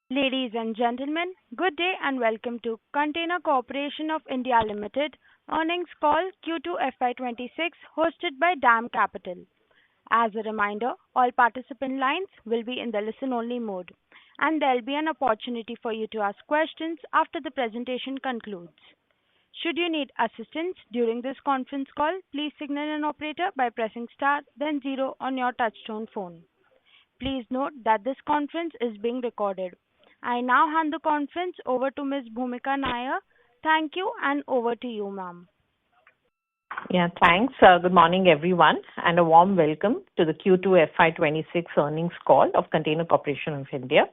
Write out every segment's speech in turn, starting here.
Ladies and gentlemen, good day and welcome to Container Corporation of India Limited earnings call Q2 FY26 hosted by DAM Capital. As a reminder, all participant lines will be in the listen-only mode, and there'll be an opportunity for you to ask questions after the presentation concludes. Should you need assistance during this conference call, please signal an operator by pressing star then zero on your touchtone phone. Please note that this conference is being recorded. I now hand the conference over to Ms. Bhumika Nair. Thank you, and over to you, ma'am. Yeah, thanks. Good morning, everyone, and a warm welcome to the Q2 FY26 earnings call of Container Corporation of India.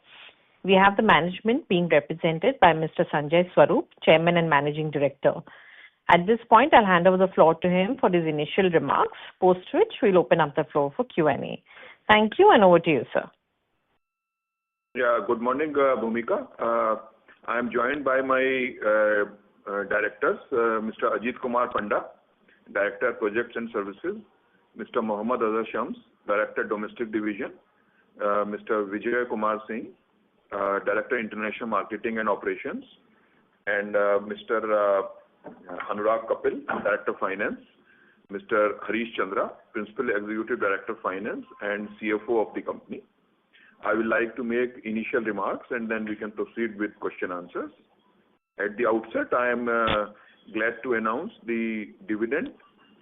We have the management being represented by Mr. Sanjay Swarup, Chairman and Managing Director. At this point, I'll hand over the floor to him for his initial remarks, post which we'll open up the floor for Q&A. Thank you, and over to you, sir. Yeah, good morning, Bhumika. I am joined by my directors, Mr. Ajit Kumar Panda, Director Projects and Services, Mr. Mohammad Azhar Shams, Director Domestic Division, Mr. Vijay Kumar Singh, Director International Marketing and Operations, and Mr. Anurag Kapil, Director Finance, Mr. Harish Chandra, Principal Executive Director Finance and CFO of the company. I would like to make initial remarks and then we can proceed with question answers. At the outset, I am glad to announce the dividend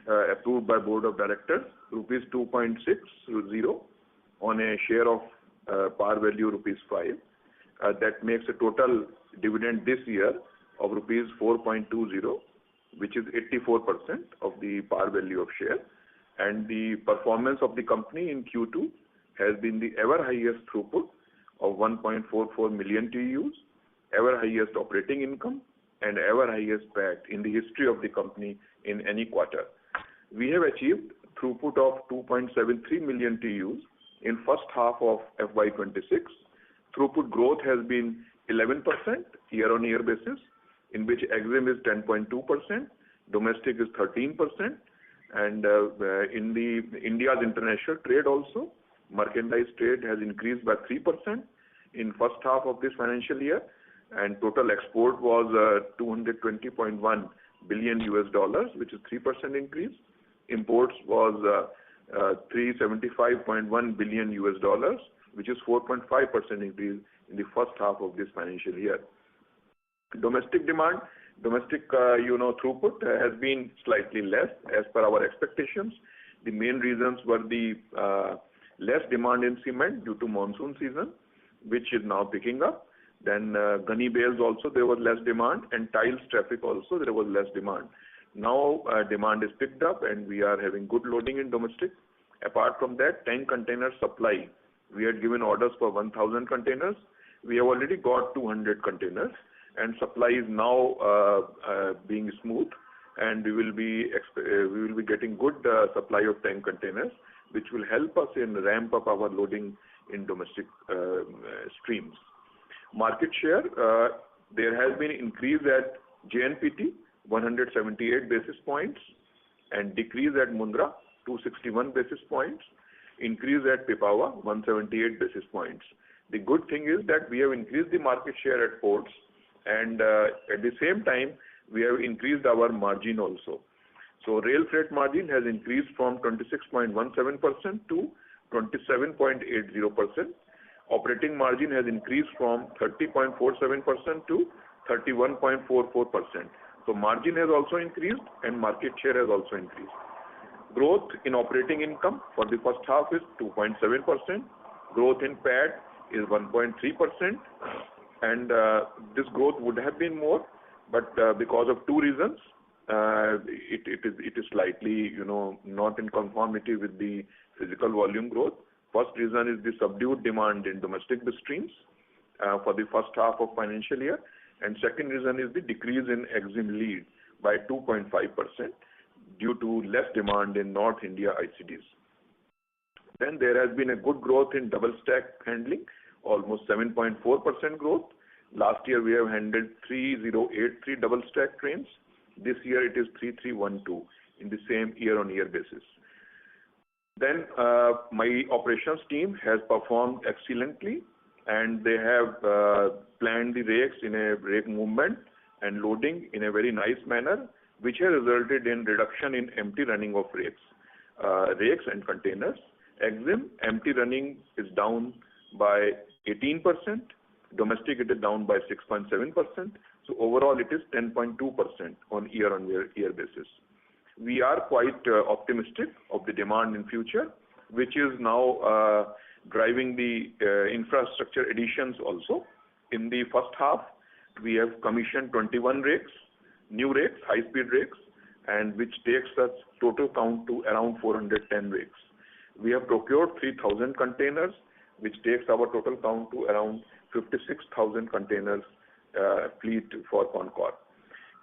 approved by Board of Directors, rupees 2.60 on a share of par value rupees 5. That makes a total dividend this year of rupees 4.20, which is 84% of the par value of share. And the performance of the company in Q2 has been the ever highest throughput of 1.44 million TEUs, ever highest operating income, and ever highest PAT in the history of the company in any quarter. We have achieved throughput of 2.73 million TEUs in first half of FY26. Throughput growth has been 11% year-on-year basis, in which EXIM is 10.2%, domestic is 13%, and in the India's international trade also, merchandise trade has increased by 3% in first half of this financial year, and total export was $220.1 billion, which is 3% increase. Imports was $375.1 billion, which is 4.5% increase in the first half of this financial year. Domestic demand, throughput has been slightly less as per our expectations. The main reasons were the less demand in cement due to monsoon season, which is now picking up. Then gunny bales also there was less demand, and tiles traffic also there was less demand. Now demand is picked up and we are having good loading in domestic. Apart from that, tank container supply, we had given orders for 1,000 containers. We have already got 200 containers, and supply is now being smooth, and we will be getting good supply of tank containers, which will help us in ramp up our loading in domestic streams. Market share, there has been increase at JNPT 178 basis points and decrease at Mundra 261 basis points, increase at Pipavav 178 basis points. The good thing is that we have increased the market share at ports, and at the same time we have increased our margin also. So rail freight margin has increased from 26.17% to 27.80%. Operating margin has increased from 30.47% to 31.44%. So margin has also increased and market share has also increased. Growth in operating income for the first half is 2.7%. Growth in PAT is 1.3%, and this growth would have been more, but because of two reasons, it is slightly, not in conformity with the physical volume growth. First reason is the subdued demand in domestic streams for the first half of financial year, and second reason is the decrease in EXIM lead by 2.5% due to less demand in North India ICDs. Then there has been a good growth in double stack handling, almost 7.4% growth. Last year we have handled 3083 double stack trains. This year it is 3312 in the same year-on-year basis. Then my operations team has performed excellently and they have planned the rakes in a rake movement and loading in a very nice manner, which has resulted in reduction in empty running of rakes and containers. EXIM, empty running is down by 18%. Domestic, it is down by 6.7%. So overall, it is 10.2% on year basis. We are quite optimistic of the demand in future, which is now driving the infrastructure additions also. In the first half, we have commissioned 21 rakes, new rakes, high-speed rakes, and which takes us total count to around 410 rakes. We have procured 3,000 containers, which takes our total count to around 56,000 containers fleet for Concor.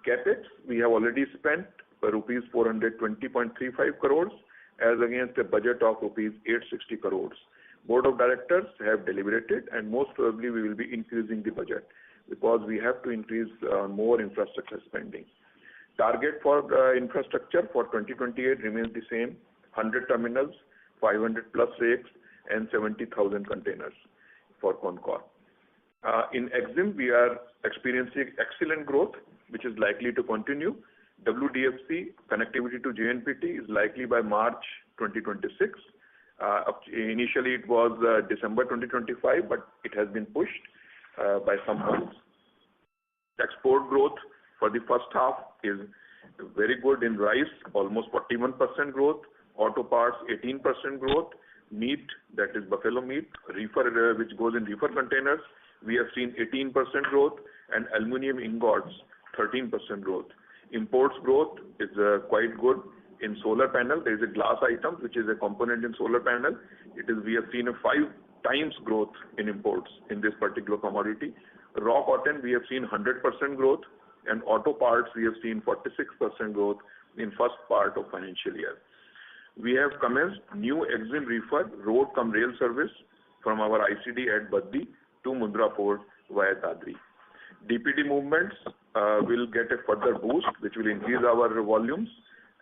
CapEx, we have already spent rupees 420.35 crores as against a budget of rupees 860 crores. Board of Directors have deliberated, and most probably we will be increasing the budget because we have to increase more infrastructure spending. Target for infrastructure for 2028 remains the same: 100 terminals, 500 plus rakes, and 70,000 containers for Concor. In EXIM, we are experiencing excellent growth, which is likely to continue. WDFC connectivity to JNPT is likely by March 2026. Initially, it was December 2025, but it has been pushed by some months. Export growth for the first half is very good in rice, almost 41% growth, auto parts 18% growth, meat, that is buffalo meat, reefer, which goes in reefer containers, we have seen 18% growth, and aluminum ingots 13% growth. Imports growth is quite good. In solar panel, there is a glass item, which is a component in solar panel. We have seen a 5 times growth in imports in this particular commodity. Raw cotton, we have seen 100% growth, and auto parts, we have seen 46% growth in first part of financial year. We have commenced new EXIM reefer road cum rail service from our ICD at Baddi to Mundra Port via Dadri. DPD movements will get a further boost, which will increase our volumes,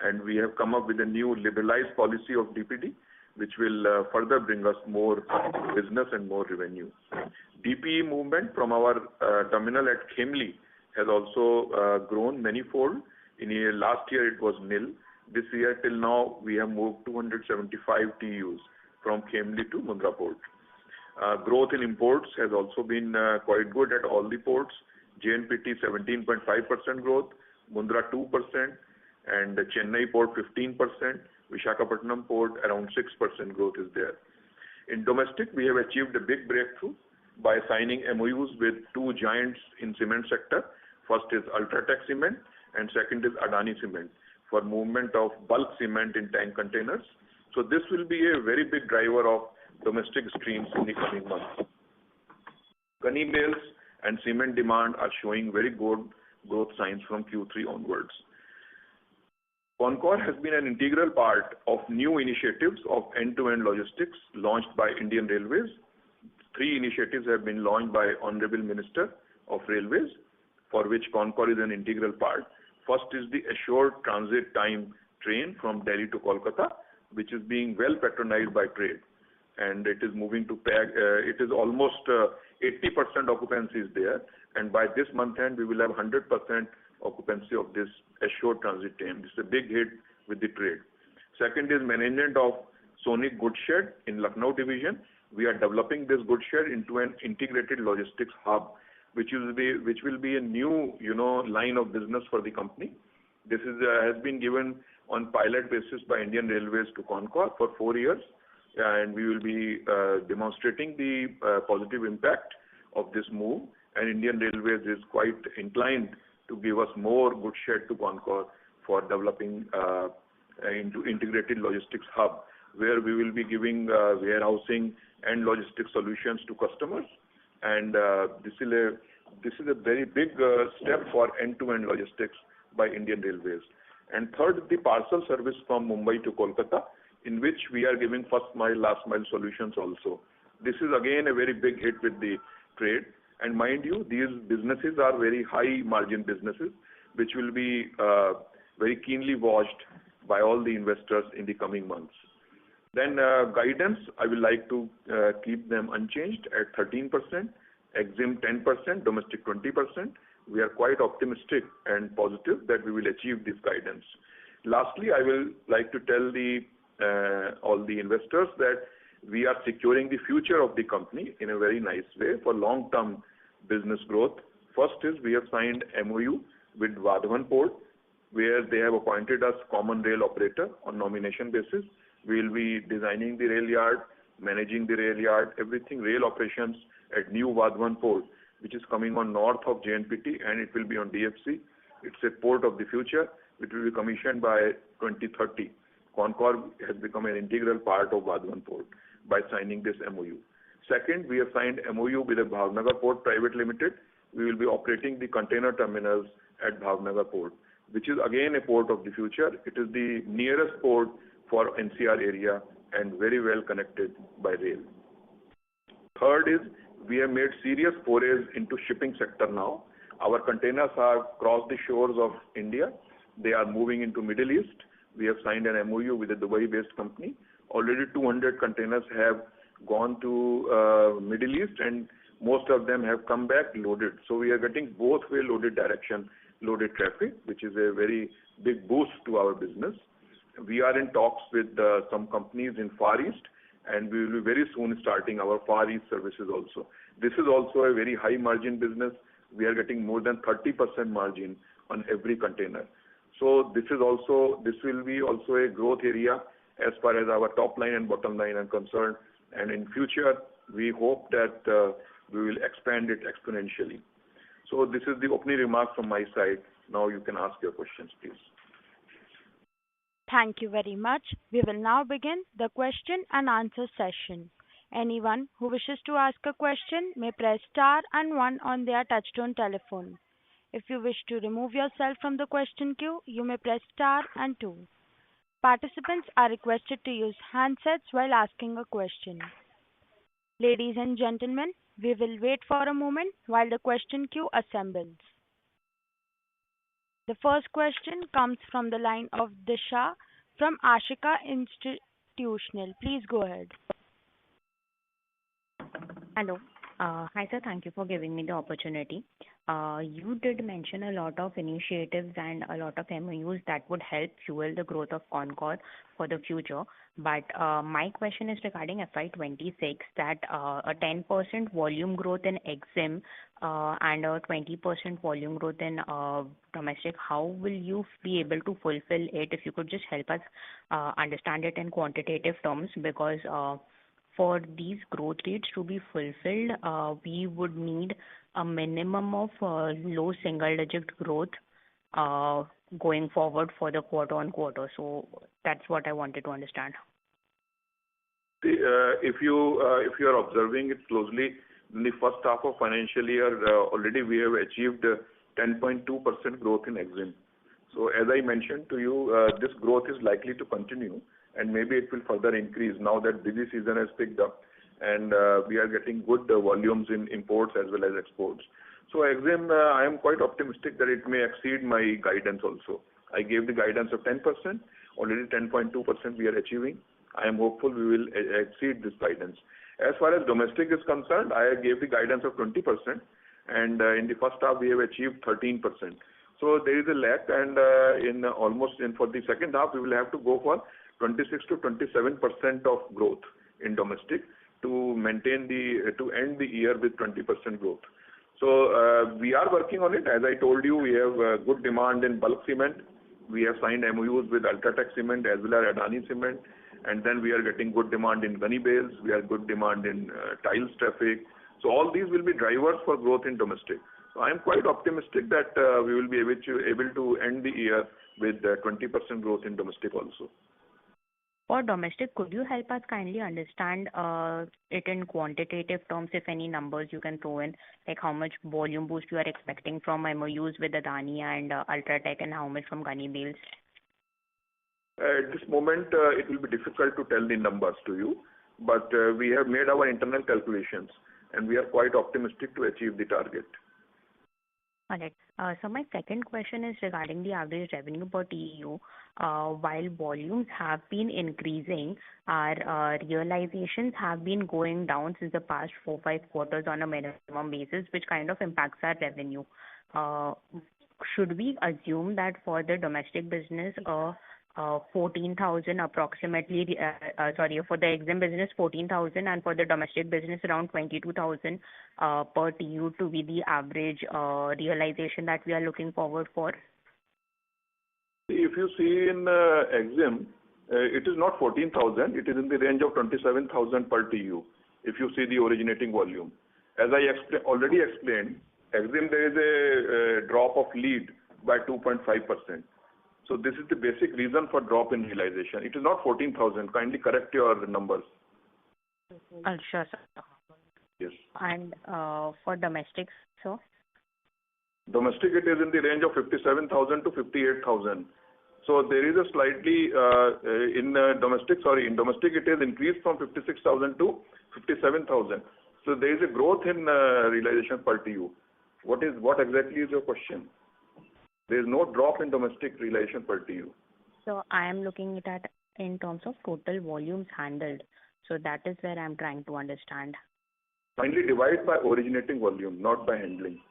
and we have come up with a new liberalized policy of DPD, which will further bring us more business and more revenue. DPE movement from our terminal at Khemli has also grown manifold. Last year it was nil. This year till now we have moved 275 TEUs from Khemli to Mundra Port. Growth in imports has also been quite good at all the ports. JNPT 17.5% growth, Mundra 2%, and Chennai port 15%, Visakhapatnam port around 6% growth is there. In domestic, we have achieved a big breakthrough by signing MOUs with 2 giants in cement sector. First is Ultratech Cement and second is Adani Cement for movement of bulk cement in tank containers. So this will be a very big driver of domestic streams in the coming months. Gunny bales and cement demand are showing very good growth signs from Q3 onwards. Concor has been an integral part of new initiatives of end-to-end logistics launched by Indian Railways. 3 initiatives have been launched by Honorable Minister of Railways, for which Concor is an integral part. First is the assured transit time train from Delhi to Kolkata, which is being well patronized by trade, and it is moving to it is almost 80% occupancy is there, and by this month end we will have 100% occupancy of this assured transit time. This is a big hit with the trade. Second is management of Sonic Goods Shed in Lucknow division. We are developing this goods shed into an integrated logistics hub, which will be a new line of business for the company. This has been given on pilot basis by Indian Railways to Concor for 4 years, and we will be demonstrating the positive impact of this move, and Indian Railways is quite inclined to give us more goods shed to Concor for developing into integrated logistics hub, where we will be giving warehousing and logistics solutions to customers, and this is a very big step for end-to-end logistics by Indian Railways. And third, the parcel service from Mumbai to Kolkata, in which we are giving first mile, last mile solutions also. This is again a very big hit with the trade, and mind you, these businesses are very high margin businesses, which will be very keenly watched by all the investors in the coming months. Then guidance, I would like to keep them unchanged at 13%, EXIM 10%, domestic 20%. We are quite optimistic and positive that we will achieve this guidance. Lastly, I will like to tell all the investors that we are securing the future of the company in a very nice way for long-term business growth. First is we have signed MOU with Vadhavan Port, where they have appointed us common rail operator on nomination basis. We will be designing the rail yard, managing the rail yard, everything rail operations at new Vadhavan Port, which is coming on north of JNPT, and it will be on DFC. It's a port of the future, which will be commissioned by 2030. Concor has become an integral part of Vadhavan Port by signing this MOU. Second, we have signed MOU with the Bhavnagar Port Private Limited. We will be operating the container terminals at Bhavnagar Port, which is again a port of the future. It is the nearest port for NCR area and very well connected by rail. Third is we have made serious forays into shipping sector now. Our containers have crossed the shores of India. They are moving into Middle East. We have signed an MOU with a Dubai-based company. Already 200 containers have gone to Middle East, and most of them have come back loaded. So we are getting both way loaded direction, loaded traffic, which is a very big boost to our business. We are in talks with some companies in Far East, and we will be very soon starting our Far East services also. This is also a very high margin business. We are getting more than 30% margin on every container. So this will be also a growth area as far as our top line and bottom line are concerned. And in future, we hope that we will expand it exponentially. So this is the opening remark from my side. Now you can ask your questions, please. Thank you very much. We will now begin the question and answer session. Anyone who wishes to ask a question may press star and one on their touchtone telephone. If you wish to remove yourself from the question queue, you may press star and two. Participants are requested to use handsets while asking a question. Ladies and gentlemen, we will wait for a moment while the question queue assembles. The first question comes from the line of Disha from Ashika Institutional. Please go ahead. Hello. Hi, sir. Thank you for giving me the opportunity. You did mention a lot of initiatives and a lot of MOUs that would help fuel the growth of Concor for the future. But my question is regarding FY26, that a 10% volume growth in EXIM and a 20% volume growth in domestic, how will you be able to fulfill it? If you could just help us understand it in quantitative terms, because for these growth rates to be fulfilled, we would need a minimum of low single-digit growth going forward for the quarter-on-quarter. So that's what I wanted to understand. If you are observing it closely, in the first half of financial year, already we have achieved 10.2% growth in EXIM. So as I mentioned to you, this growth is likely to continue, and maybe it will further increase now that busy season has picked up, and we are getting good volumes in imports as well as exports. So EXIM, I am quite optimistic that it may exceed my guidance also. I gave the guidance of 10%, already 10.2% we are achieving. I am hopeful we will exceed this guidance. As far as domestic is concerned, I gave the guidance of 20%, and in the first half we have achieved 13%. So there is a lack, and for the second half we will have to go for 26 to 27% of growth in domestic to end the year with 20% growth. So we are working on it. As I told you, we have good demand in bulk cement. We have signed MOUs with Ultratech Cement as well as Adani Cement, and then we are getting good demand in gunny bales. We have good demand in tiles traffic. So all these will be drivers for growth in domestic. So I am quite optimistic that we will be able to end the year with 20% growth in domestic also. For domestic, could you help us kindly understand it in quantitative terms, if any numbers you can throw in, like how much volume boost you are expecting from MOUs with Adani and Ultratech, and how much from gunny bales? At this moment, it will be difficult to tell the numbers to you, but we have made our internal calculations, and we are quite optimistic to achieve the target. All right. So my second question is regarding the average revenue per TEU. While volumes have been increasing, our realizations have been going down since the past 4-5 quarters on a minimum basis, which kind of impacts our revenue. Uh, Should we assume that for the domestic business, 14,000 approximately, sorry, for the EXIM business, 14,000, and for the domestic business, around 22,000 per TEU to be the average realization that we are looking forward for? If you see in EXIM, it is not 14,000. It is in the range of 27,000 per TEU, if you see the originating volume. As I already explained, EXIM, there is a drop of lead by 2.5%. So this is the basic reason for drop in realization. It is not 14,000. Kindly correct your numbers. Sure, sir. Yes. And for domestic, so? Domestic, it is in the range of 57,000 to 58,000. So there is a slightly in domestic, it is increased from 56,000 to 57,000. So there is a growth in realization per TU. What exactly is your question? There is no drop in domestic realization per TU. So I am looking at in terms of total volumes handled. So that is where I'm trying to understand. Finally, divide by originating volume, not by handling.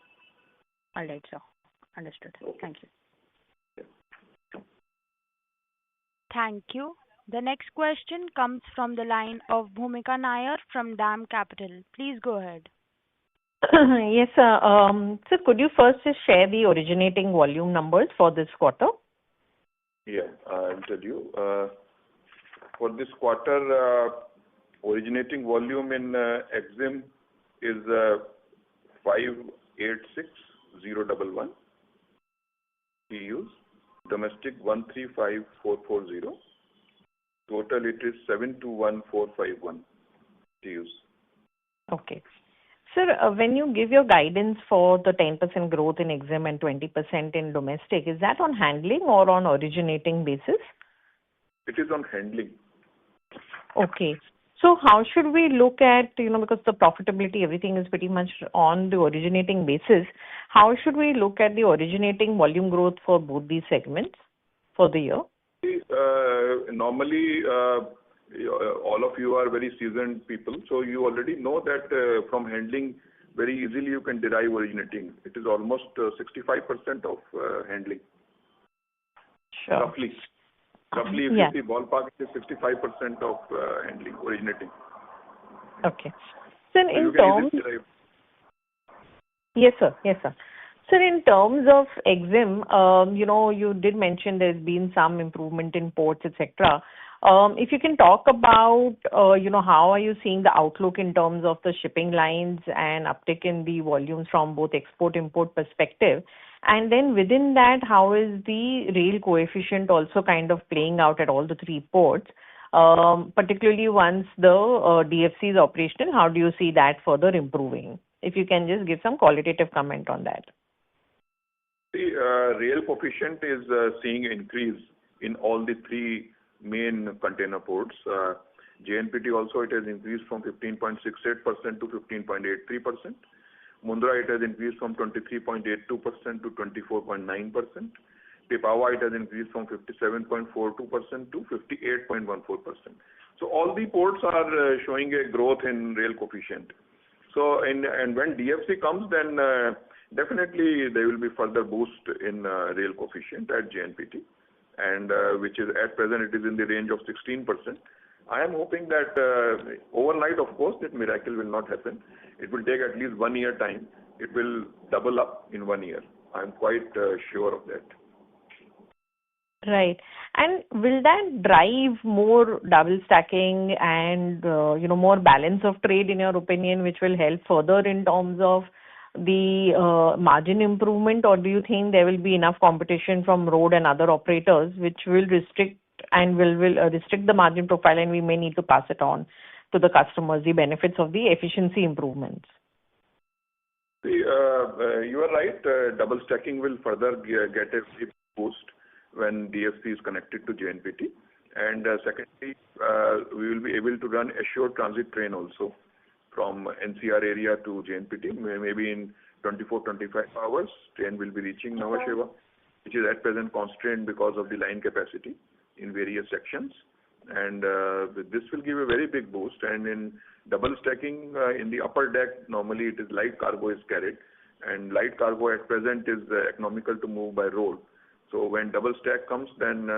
All right, sir. Understood. Okay. Thank you. Thank you. The next question comes from the line of Bhumika Nair from DAM Capital. Please go ahead. Yes, sir. So could you first just share the originating volume numbers for this quarter? Yeah, I'll tell you. For this quarter, originating volume in EXIM is 586,011 TEUs. Domestic 135,440. Total it is 721,451 TEUs. Okay. Sir, when you give your guidance for the 10% growth in EXIM and 20% in domestic, is that on handling or on originating basis? It is on handling. Okay. So how should we look at, because the profitability, everything is pretty much on the originating basis, how should we look at the originating volume growth for both these segments for the year? Normally, all of you are very seasoned people, so you already know that from handling, very easily you can derive originating. It is almost 65% of handling. Sure. Roughly, if you see ballpark, it is 65% of handling, originating. Okay. So So in terms... Yes, sir. Sir, in terms of EXIM, you did mention there's been some improvement in ports, etc. If you can talk about, how are you seeing the outlook in terms of the shipping lines and uptick in the volumes from both export-import perspective? And then within that, how is the rail coefficient also kind of playing out at all the three ports? Particularly once the DFC is operational, how do you see that further improving? If you can just give some qualitative comment on that. The rail coefficient is seeing an increase in all the three main container ports. JNPT also, it has increased from 15.68% to 15.83%. Mundra, it has increased from 23.82% to 24.9%. Pipavav, it has increased from 57.42% to 58.14%. So all the ports are showing a growth in rail coefficient. So and when DFC comes, then definitely there will be further boost in rail coefficient at JNPT, and which is at present it is in the range of 16%. I am hoping that overnight, of course, that miracle will not happen. It will take at least 1 year time. It will double up in 1 year. I am quite sure of that. Right. And will that drive more double stacking and, more balance of trade in your opinion, which will help further in terms of the margin improvement, or do you think there will be enough competition from road and other operators which will restrict and will restrict the margin profile, and we may need to pass it on to the customers, the benefits of the efficiency improvements? You are right. Double stacking will further get a boost when DFC is connected to JNPT. And secondly, we will be able to run assured transit train also from NCR area to JNPT. Maybe in 24-25 hours, train will be reaching Nhava Sheva, which is at present constrained because of the line capacity in various sections. And this will give a very big boost. And in double stacking in the upper deck, normally it is light cargo is carried, and light cargo at present is economical to move by road. So when double stack comes, then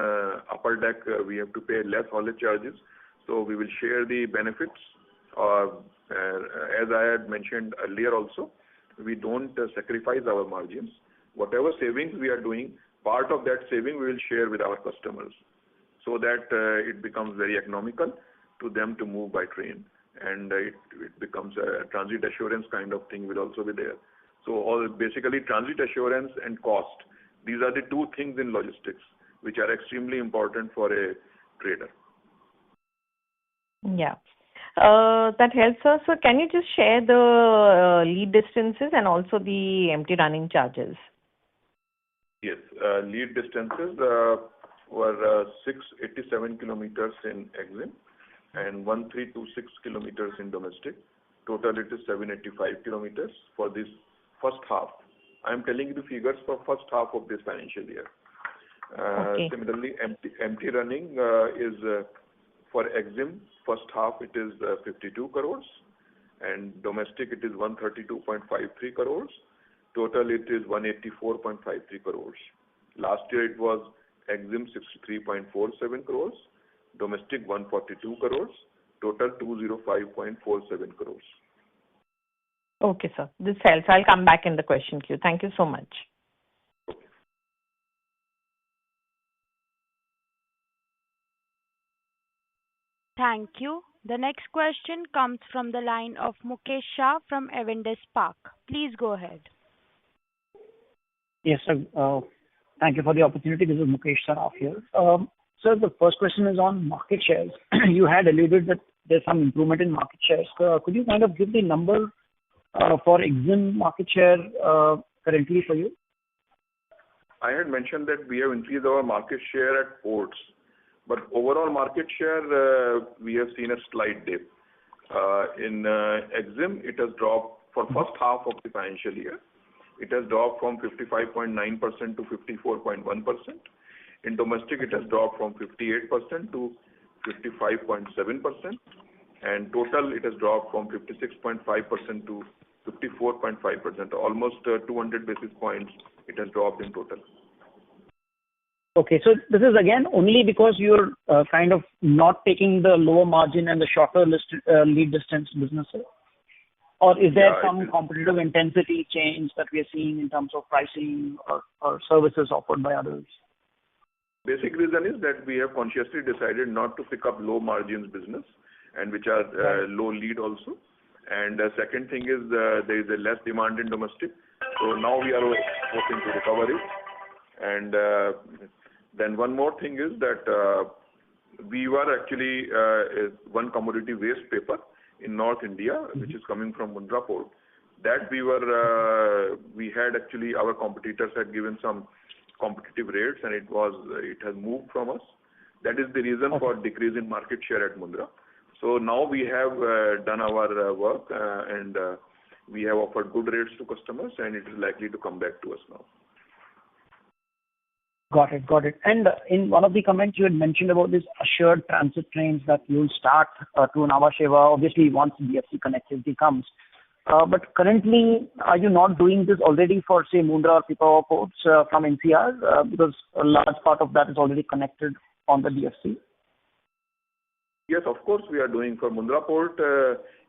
upper deck we have to pay less haulage charges. So we will share the benefits. As I had mentioned earlier also, we don't sacrifice our margins. Whatever savings we are doing, part of that saving we will share with our customers, so that it becomes very economical to them to move by train, and it becomes a transit assurance kind of thing will also be there. So basically transit assurance and cost, these are the two things in logistics which are extremely important for a trader. Yeah. That helps us. So can you just share the lead distances and also the empty running charges? Yes, lead distances were 687 kilometers in EXIM and 1326 kilometers in domestic. Total it is 785 kilometers for this first half. I am telling you the figures for first half of this financial year. Okay. Similarly, empty running is for EXIM first half it is 52 crores, and domestic it is 132.53 crores. Total it is 184.53 crores. Last year it was EXIM 63.47 crores, domestic 142 crores, total 205.47 crores. Okay, sir. This helps. I'll come back in the question queue. Thank you so much. Thank you. The next question comes from the line of Mukesh Shah from Avendus Spark. Please go ahead. Yes, sir. Thank you for the opportunity. This is Mukesh Shah here. Sir, the first question is on market shares. You had alluded that there's some improvement in market shares. Could you kind of give the number for EXIM market share currently for you? I had mentioned that we have increased our market share at ports, but overall market share we have seen a slight dip. In EXIM, it has dropped for first half of the financial year. It has dropped from 55.9% to 54.1%. In domestic, it has dropped from 58% to 55.7%. And total, it has dropped from 56.5% to 54.5%. Almost 200 basis points it has dropped in total. Okay, so this is again only because you're kind of not taking the lower margin and the shorter lead distance businesses? Or is there some competitive intensity change that we are seeing in terms of pricing or services offered by others? Basic reason is that we have consciously decided not to pick up low margins business and which are low lead also. And the second thing is there is a less demand in domestic. So now we are hoping to recover it. And then one more thing is that we were actually one commodity waste paper in North India, which is coming from Mundra port. That we had actually, our competitors had given some competitive rates, and it has moved from us. That is the reason for decrease in market share at Mundra. So now we have done our work and we have offered good rates to customers, and it is likely to come back to us now. Got it. And in one of the comments you had mentioned about this assured transit trains that you'll start to Nhava Sheva, obviously once DFC connectivity comes. But currently, are you not doing this already for, say, Mundra or Pipavav ports from NCR? Because a large part of that is already connected on the DFC. Yes, of course we are doing for Mundra port.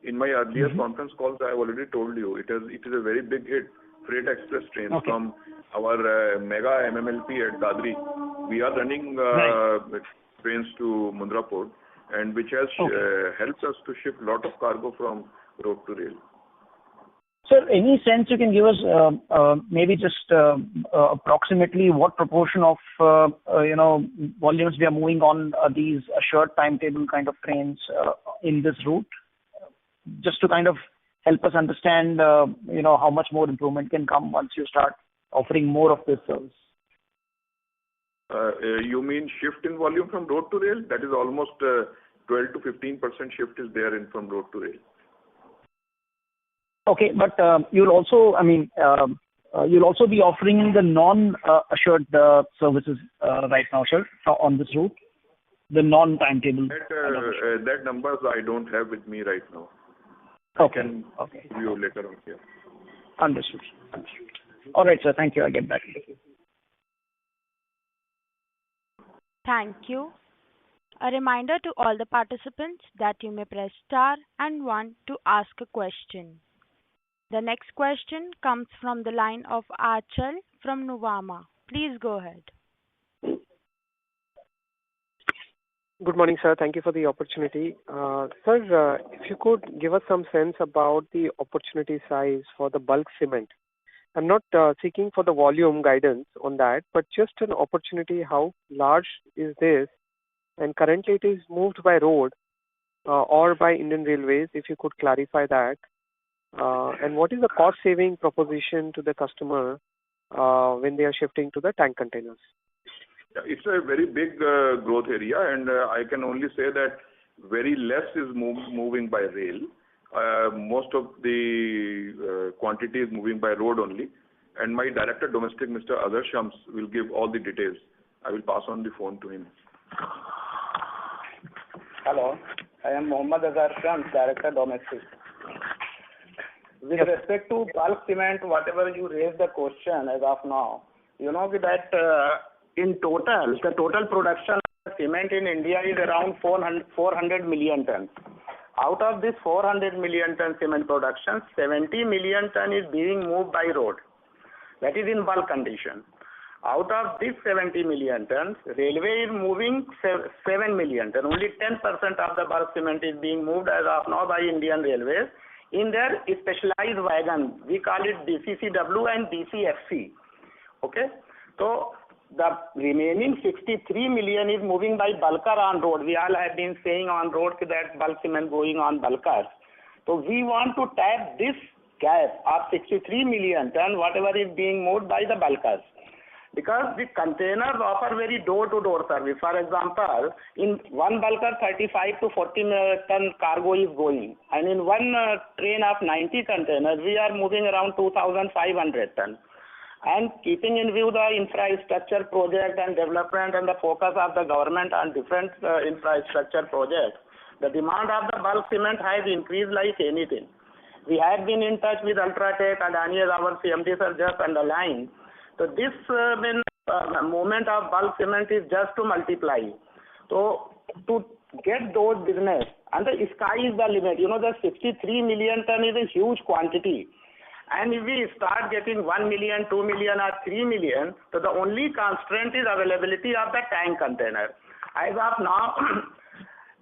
In my earlier conference calls, I have already told you it is a very big hit. Freight express trains from our mega MMLP at Dadri. We are running trains to Mundra port, and which has helped us to ship lot of cargo from road to rail. Sir, any sense you can give us, maybe just approximately what proportion of volumes we are moving on these assured timetable kind of trains in this route, just to kind of help us understand, how much more improvement can come once you start offering more of this service. You mean shift in volume from road to rail? That is almost 12 to 15% shift is there in from road to rail. Okay, but you'll also, you'll also be offering the non-assured services right now, sir, on this route, the non-timetable. That numbers I don't have with me right now. Okay. I can give you later on here. Understood. All right, sir. Thank you. I'll get back to you. Thank you. A reminder to all the participants that you may press star and one to ask a question. The next question comes from the line of Achal from Nuvama. Please go ahead. Good morning, sir. Thank you for the opportunity. Sir, if you could give us some sense about the opportunity size for the bulk cement. I'm not seeking for the volume guidance on that, but just an opportunity, how large is this? And currently it is moved by road or by Indian Railways, if you could clarify that. And what is the cost-saving proposition to the customer when they are shifting to the tank containers? It's a very big growth area, and I can only say that very less is moving by rail. Most of the quantity is moving by road only. And my Director Domestic, Mr. Azhar Shams, will give all the details. I will pass on the phone to him. Hello, I am Mohammad Azhar Shams, Director Domestic. With respect to bulk cement, whatever you raised the question as of now, you know that in total, the total production of cement in India is around 400 million tons. Out of this 400 million ton cement production, 70 million ton is being moved by road. That is in bulk condition. Out of this 70 million tons, railway is moving 7 million ton. Only 10% of the bulk cement is being moved as of now by Indian Railways in their specialized wagon. We call it DCCW and DCFC. Okay? So the remaining 63 million is moving by bulker on road. We all have been saying on road that bulk cement going on bulkers. So we want to tap this gap of 63 million ton, whatever is being moved by the bulkers. Because the containers offer very door-to-door service. For example, in one bulker, 35 to 40 ton cargo is going. And in one train of 90 containers, we are moving around 2,500 ton. And keeping in view the infrastructure project and development and the focus of the government on different infrastructure projects, the demand of the bulk cement has increased like anything. We have been in touch with Ultratech and Daniel, our CMD sir, just underlined. So this movement of bulk cement is just to multiply. So to get those business, and the sky is the limit. You know, the 63 million ton is a huge quantity. And if we start getting 1 million, 2 million or 3 million, so the only constraint is availability of the tank container. As of now,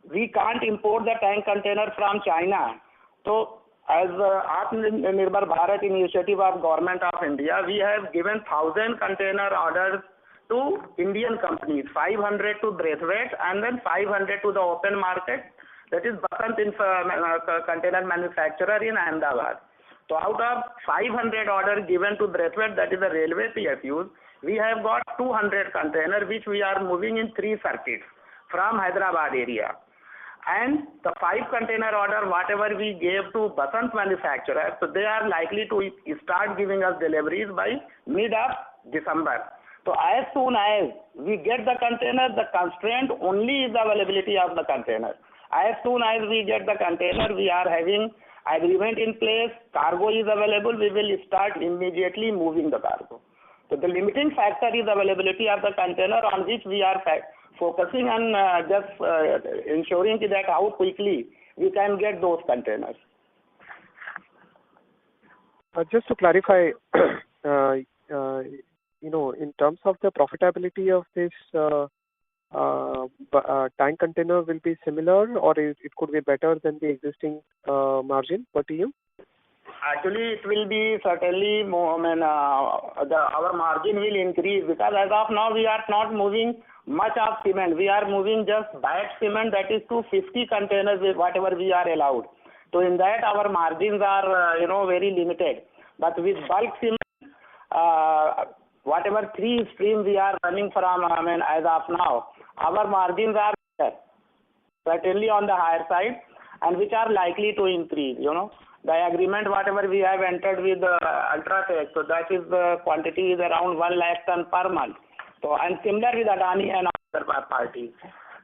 we can't import the tank container from China. So as Atmanirbhar Bharat initiative of Government of India, we have given 1,000 container orders to Indian companies, 500 to Braithwaite and then 500 to the open market, that is Basant container manufacturer in Ahmedabad. So out of 500 orders given to Braithwaite, that is the railway PSUs, we have got 200 containers which we are moving in 3 circuits from Hyderabad area. And the 5 container order, whatever we gave to Basant manufacturer, so they are likely to start giving us deliveries by mid of December. So as soon as we get the container, the constraint only is the availability of the container. As soon as we get the container, we are having agreement in place, cargo is available, we will start immediately moving the cargo. So the limiting factor is availability of the container, on which we are focusing on just ensuring that how quickly we can get those containers. Just to clarify, in terms of the profitability of this tank container will be similar, or it could be better than the existing margin per TEU? Actually, it will be certainly more, our margin will increase, because as of now we are not moving much of cement. We are moving just batch cement, that is 250 containers with whatever we are allowed. So in that our margins are very limited. But with bulk cement, whatever 3 streams we are running from, as of now, our margins are certainly on the higher side, and which are likely to increase. The agreement whatever we have entered with Ultratech, so that is the quantity is around 1 lakh ton per month. So and similar with Adani and other parties.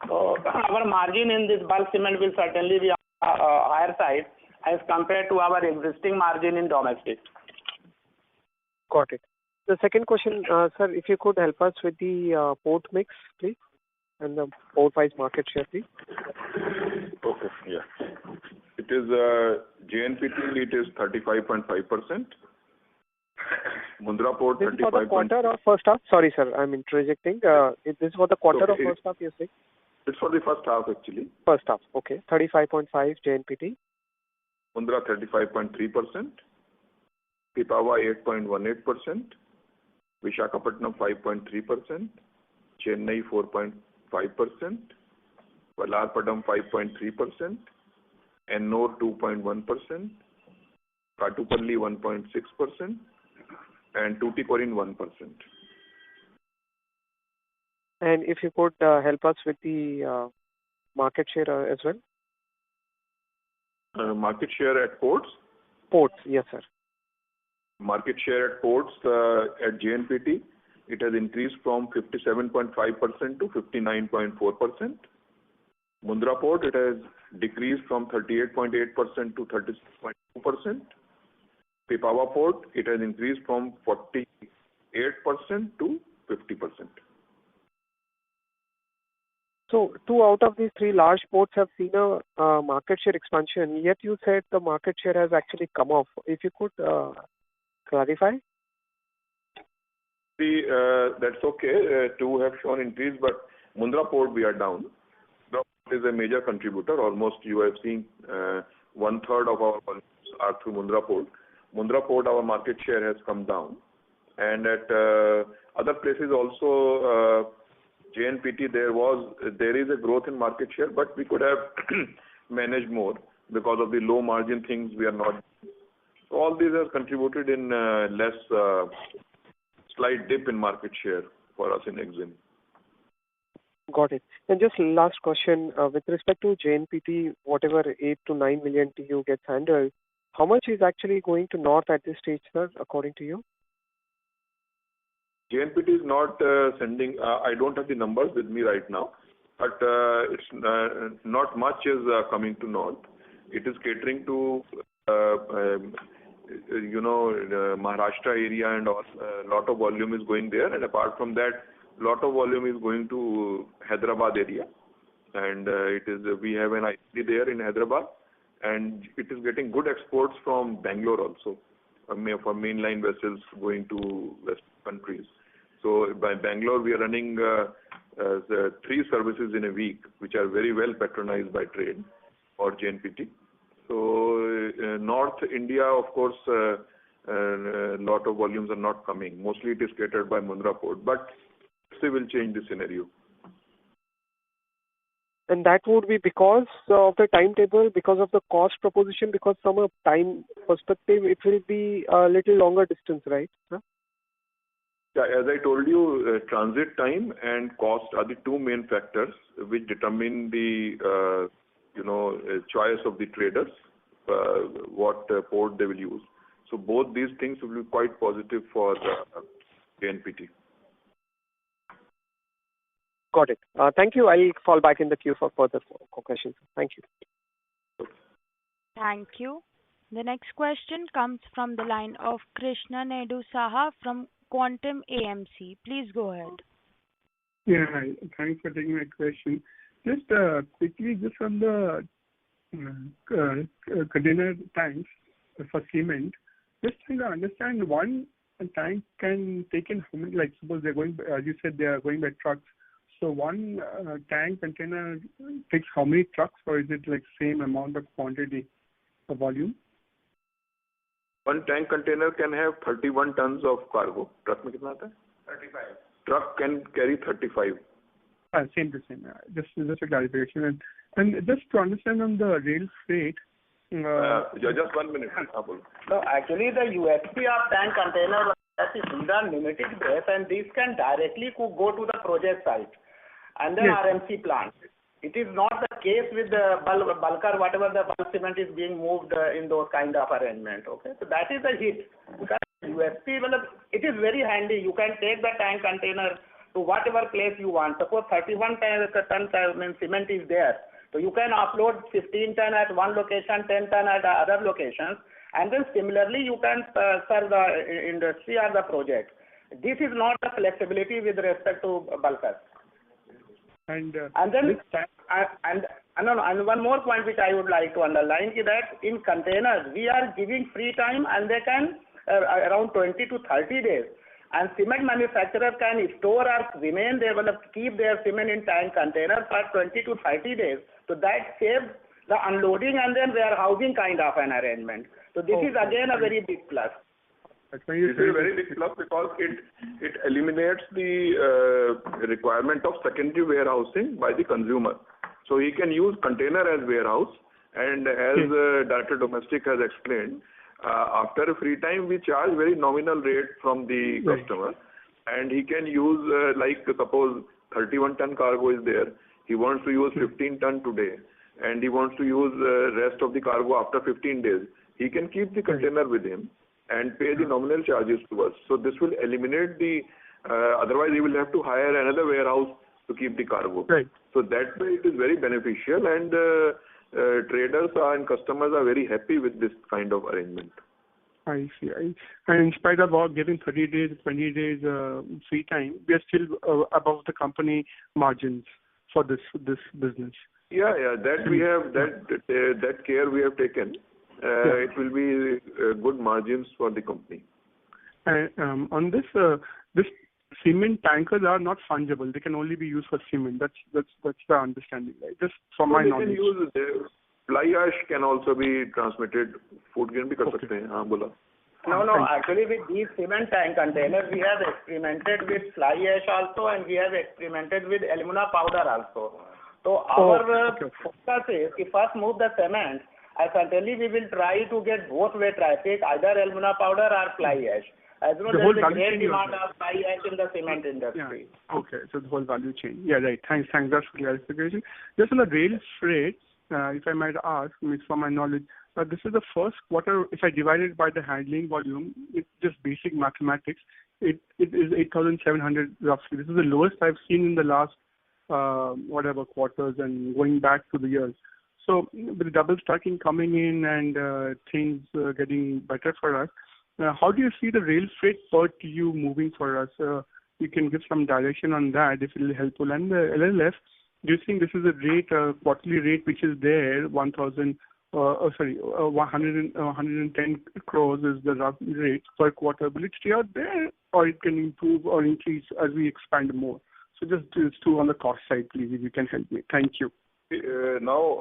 So our margin in this bulk cement will certainly be on the higher side as compared to our existing margin in domestic. Got it. The second question, sir, if you could help us with the port mix, please, and the port-wise market share, please. Okay, yeah. It is JNPT, it is 35.5%. Mundra Port, This is for the 35. quarter or first half? Sorry, sir, I'm interjecting. Is this for the quarter or first half, you're saying? It's for the first half, actually. First half, okay. 35.5 JNPT. Mundra 35.3%. Pipavav 8.18%. Visakhapatnam 5.3%. Chennai 4.5%. Vallarpadam 5.3%. Ennore 2.1%. Katupalli 1.6%. And Tuticorin 1%. And if you could help us with the market share as well? Market share at ports? Ports, yes, sir. Market share at ports at JNPT, it has increased from 57.5% to 59.4%. Mundra Port, it has decreased from 38.8% to 36.2%. Pipavav Port, it has increased from 48% to 50%. So 2 out of these 3 large ports have seen a market share expansion, yet you said the market share has actually come off. If you could clarify? See, that's okay. 2 have shown increase, but Mundra Port we are down. Mundra Port is a major contributor. Almost you have seen 1/3 of our volumes are through Mundra Port. Mundra Port, our market share has come down. And at other places also, JNPT, there is a growth in market share, but we could have managed more because of the low margin things we are not. So all these have contributed in slight dip in market share for us in Exim. Got it. And just last question, with respect to JNPT, whatever 8 to 9 million TU gets handled, how much is actually going to north at this stage, sir, according to you? JNPT is not sending, I don't have the numbers with me right now, but it's not much is coming to north. It is catering to, Maharashtra area and all. A lot of volume is going there, and apart from that, lot of volume is going to Hyderabad area. And we have an ICD there in Hyderabad, and it is getting good exports from Bangalore also, for mainline vessels going to West countries. So by Bangalore, we are running 3 services in a week, which are very well patronized by trade or JNPT. So North India, of course, a lot of volumes are not coming. Mostly it is catered by Mundra Port, but they will change the scenario. And that would be because of the timetable, because of the cost proposition, because from a time perspective, it will be a little longer distance, right? Huh? Yeah, as I told you, transit time and cost are the 2 main factors which determine the choice of the traders, what port they will use. So both these things will be quite positive for JNPT. Got it. Thank you. I'll fall back in the queue for further questions. Thank you. Thank you. The next question comes from the line of Krishna Naidu Saha from Quantum AMC. Please go ahead. Yeah, hi. Thanks for taking my question. Just quickly, just on the container tanks for cement, just trying to understand, one tank can take in how many, like suppose they're going, as you said, they are going by trucks. So one tank container takes how many trucks, or is it like same amount of quantity of volume? One tank container can have 31 tons of cargo. Truck mein kitna aata hai? 35. Truck can carry 35. Same to same. Just a clarification. And just to understand on the rail freight. Just 1 minute. So actually the USP of tank container is these are limited base, and these can directly go to the project site and then yes. RMC plant. It is not the case with the bulker, whatever the bulk cement is being moved in those kind of arrangement. Okay, so that is the hit. Because USP, it is very handy. You can take the tank container to whatever place you want. Suppose 31 ton cement is there. So you can upload 15 ton at one location, 10 ton at other locations. And then similarly, you can serve the industry or the project. This is not the flexibility with respect to bulkers. And one more point which I would like to underline is that in containers we are giving free time and they can around 20 to 30 days. And cement manufacturers can store or remain, they will keep their cement in tank containers for 20 to 30 days. So that saves the unloading and then warehousing kind of an arrangement. So this is again a very big plus. This is a very big plus because it eliminates the requirement of secondary warehousing by the consumer. So he can use container as warehouse, and as Director Domestic has explained, after a free time we charge very nominal rate from the customer, and he can use like suppose 31 ton cargo is there, he wants to use 15 ton today, and he wants to use rest of the cargo after 15 days. He can keep the container with him and pay the nominal charges to us. So this will eliminate the, otherwise he will have to hire another warehouse to keep the cargo. Right. So that way it is very beneficial, and traders and customers are very happy with this kind of arrangement. I see. And in spite of getting 30 days, 20 days free time, we are still above the company margins for this business. Yeah, that we have, that care we have taken. It will be good margins for the company. And on this, this cement tankers are not fungible. They can only be used for cement. That's the understanding, right? Just from my knowledge. They can use fly ash can also be transmitted. Food can be kar sakte hain. हाँ बोला. No. Actually, with these cement tank containers, we have experimented with fly ash also, and we have experimented with alumina powder also. So our focus is if first move the cement, and certainly we will try to get both way traffic, either alumina powder or fly ash. As well, there is a great demand of fly ash in the cement industry. Yeah. Okay, so the whole value chain. Yeah, right. Thanks. That's for clarification. Just on the rail freight, if I might ask, from my knowledge, this is the first quarter, if I divide it by the handling volume, it's just basic mathematics, it is 8,700 roughly. This is the lowest I've seen in the last quarters and going back to the years. So with double stacking coming in and things getting better for us, how do you see the rail freight per TEU moving for us? You can give some direction on that if it will helpful. And the LLF, do you think this is a rate, quarterly rate which is there, 110 crores is the rough rate per quarter? Will it stay out there, or it can improve or increase as we expand more? So just two on the cost side, please, if you can help me. Thank you. Now,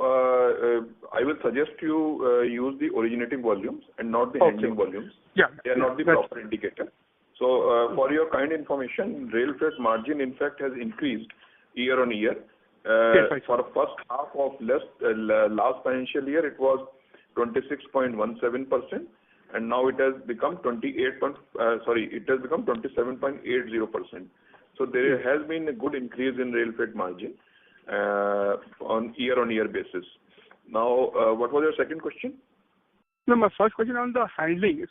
I will suggest you use the originating volumes and not the handling volumes. Yeah. They are not the proper indicator. So, for your kind information, rail freight margin, in fact, has increased year on year. For the first half of last financial year, it was 26.17%, and now it has become 27.80%. So there has been a good increase in rail freight margin on year basis. Now, what was your second question? No, my first question on the handling.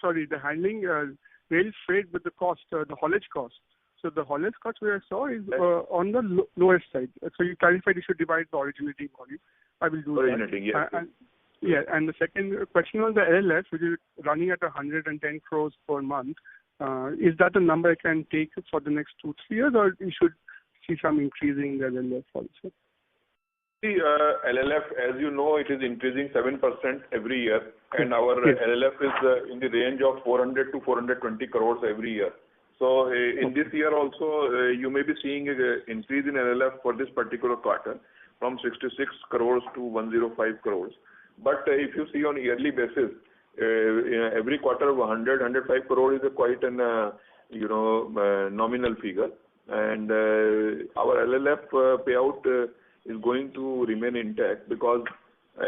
Rail freight with the cost, the haulage cost. So the haulage cost where I saw is on the lowest side. So you clarified you should divide the originating volume. I will do originating, that. Yes. And the second question on the LLF, which is running at 110 crores per month. Is that the number I can take for the next 2-3 years, or you should see some increasing the LLF also? The LLF, as you know, it is increasing 7% every year, and our LLF is in the range of 400 to 420 crores every year. So in this year also, you may be seeing an increase in LLF for this particular quarter from 66 crores to 105 crores. But if you see on yearly basis, every quarter 105 crores is quite an nominal figure, and our LLF payout is going to remain intact because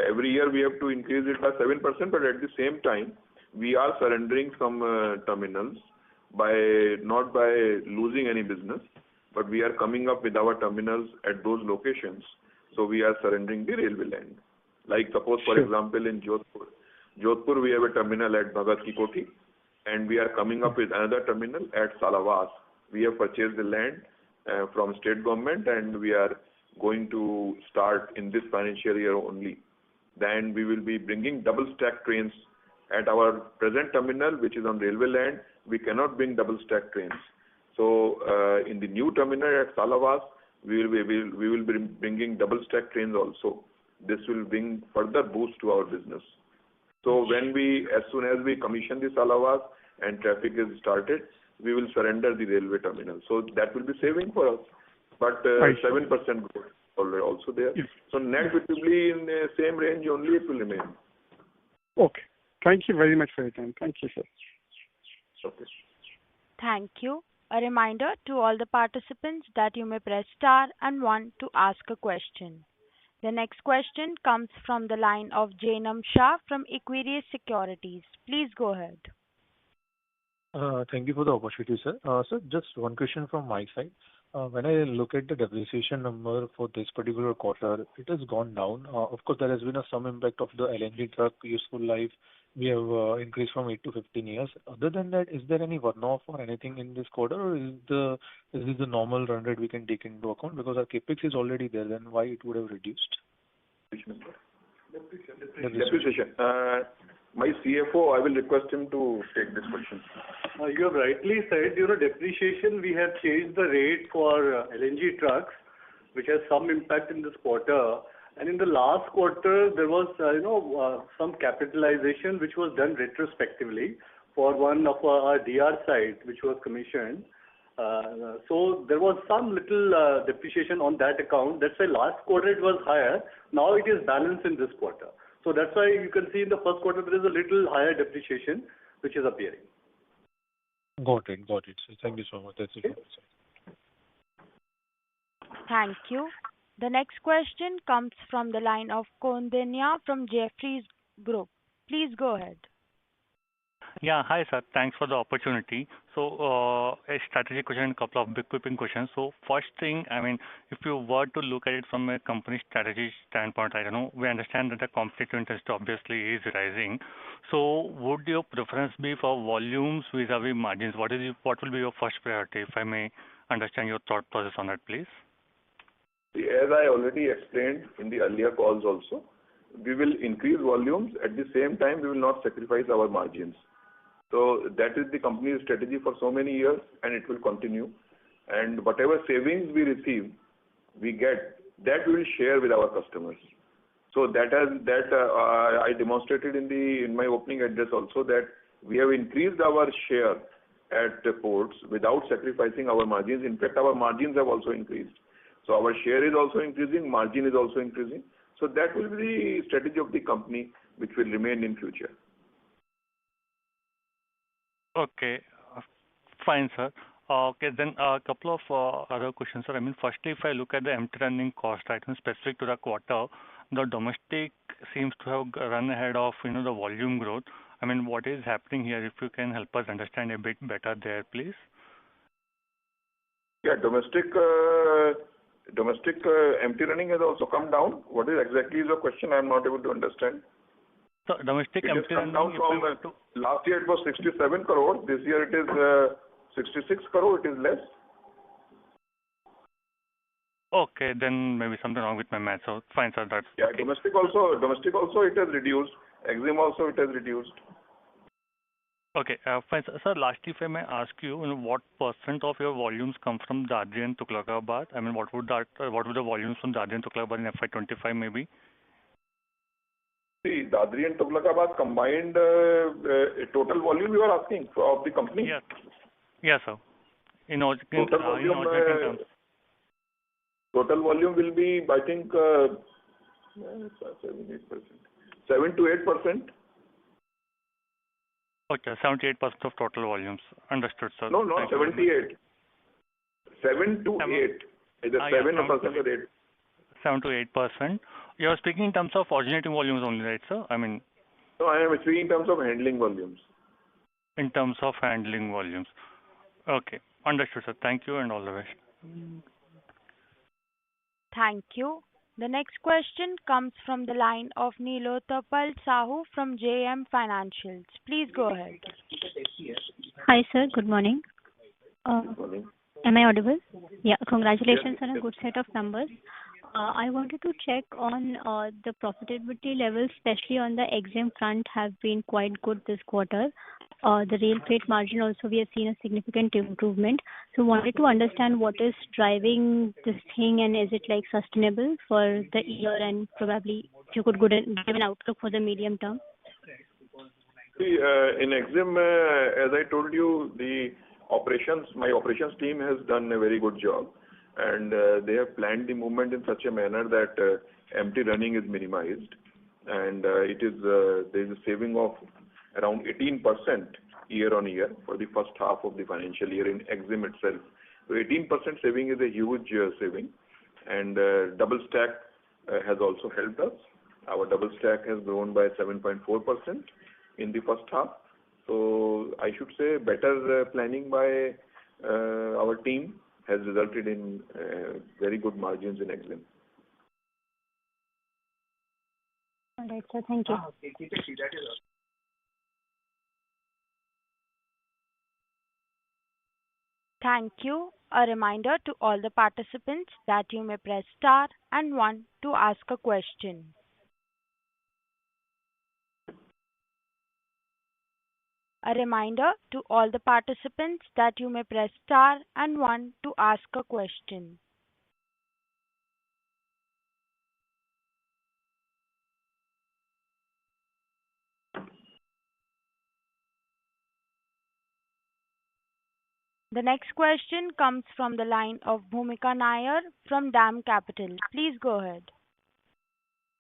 every year we have to increase it by 7%, but at the same time we are surrendering some terminals not by losing any business, but we are coming up with our terminals at those locations So we are surrendering the railway land. Like suppose, for example, in Jodhpur we have a terminal at Bhagat Ki Koti, and we are coming up with another terminal at Salawas. We have purchased the land from state government, and we are going to start in this financial year only. Then we will be bringing double stack trains at our present terminal, which is on railway land. We cannot bring double stack trains. So in the new terminal at Salawas, we will be bringing double stack trains also. This will bring further boost to our business. So as soon as we commission the Salawas and traffic is started, we will surrender the railway terminal. So that will be saving for us. But 7% growth already also there. Yes. So net it will be in the same range only, it will remain. Okay. Thank you very much for your time. Thank you, sir. Okay. Thank you. A reminder to all the participants that you may press star and one to ask a question. The next question comes from the line of Jainam Shah from Equirus Securities. Please go ahead. Thank you for the opportunity, sir. Sir, just one question from my side. When I look at the depreciation number for this particular quarter, it has gone down. Of course, there has been some impact of the LNG truck useful life. We have increased from 8 to 15 years. Other than that, is there any one-off or anything in this quarter, or is this the normal run rate we can take into account? Because our capex is already there, then why it would have reduced? Depreciation. My CFO, I will request him to take this question. You have rightly said, depreciation, we have changed the rate for LNG trucks, which has some impact in this quarter. And in the last quarter, there was, some capitalization which was done retrospectively for one of our DR site, which was commissioned. So there was some little depreciation on that account. That's why last quarter it was higher. Now it is balanced in this quarter. So that's why you can see in the first quarter there is a little higher depreciation which is appearing. Got it. So thank you so much. That's it. Thank you. The next question comes from the line of Kondenya from Jefferies Group. Please go ahead. Yeah, hi sir. Thanks for the opportunity. So a strategy question and a couple of bookkeeping questions. So first thing, if you were to look at it from a company strategy standpoint, I don't know, we understand that the competitive interest obviously is rising. So would your preference be for volumes vis-a-vis margins? What will be your first priority, if I may understand your thought process on that, please? As I already explained in the earlier calls also, we will increase volumes. At the same time, we will not sacrifice our margins. So that is the company's strategy for so many years, and it will continue. And whatever savings we receive, we get, that we will share with our customers. So I demonstrated in my opening address also, that we have increased our share at the ports without sacrificing our margins. In fact, our margins have also increased. So our share is also increasing, margin is also increasing. So that will be the strategy of the company, which will remain in future. Okay, fine, sir. Okay, then a couple of other questions, sir. Firstly, if I look at the empty running cost item specific to the quarter, the domestic seems to have run ahead of the volume growth. What is happening here? If you can help us understand a bit better there, please. Yeah, domestic empty running has also come down. What is exactly your question? I am not able to understand. So domestic empty running down from last year it was 67 crore. This year it is 66 crore. It is less. Okay, then maybe something wrong with my math. So fine, sir. That's yeah. Okay. Domestic also it has reduced. Exim also it has reduced. Okay, fine, sir. Lastly, if I may ask you, what % of your volumes come from Dadri and Tughlakabad? What would the volumes from Dadri and Tughlakabad in FY25 maybe? See, Dadri and Tughlakabad combined total volume you are asking of the company? Yes. Yes, sir. Total volume will be, I think, 7 to 8%. Okay, 78% of total volumes. Understood, sir. No, not 78. 7 to 8. Either 7 or 8. 7 to 8%. You are speaking in terms of originating volumes only, right, sir? No, I am speaking in terms of handling volumes. In terms of handling volumes. Okay, understood, sir. Thank you and all the best. Thank you. The next question comes from the line of Nilotpal Sahu from JM Financials. Please go ahead. Hi, sir. Good morning. Good morning. Am I audible? Yeah. Yes, Congratulations on a yes. good set of numbers. I wanted to check on the profitability levels, especially on the EXIM front, have been quite good this quarter. The rail freight margin also, we have seen a significant improvement. So wanted to understand what is driving this thing, and is it like sustainable for the year, and probably if you could give an outlook for the medium term? See, in EXIM, as I told you, my operations team has done a very good job, and they have planned the movement in such a manner that empty running is minimized, and there is a saving of around 18% year on year for the first half of the financial year in EXIM itself. So 18% saving is a huge saving, and double stack has also helped us. Our double stack has grown by 7.4% in the first half. So I should say better planning by our team has resulted in very good margins in EXIM. All right, sir. Thank you. Thank you. A reminder to all the participants that you may press star and one to ask a question. A reminder to all the participants that you may press star and one to ask a question. The next question comes from the line of Bhumika Nair from DAM Capital. Please go ahead.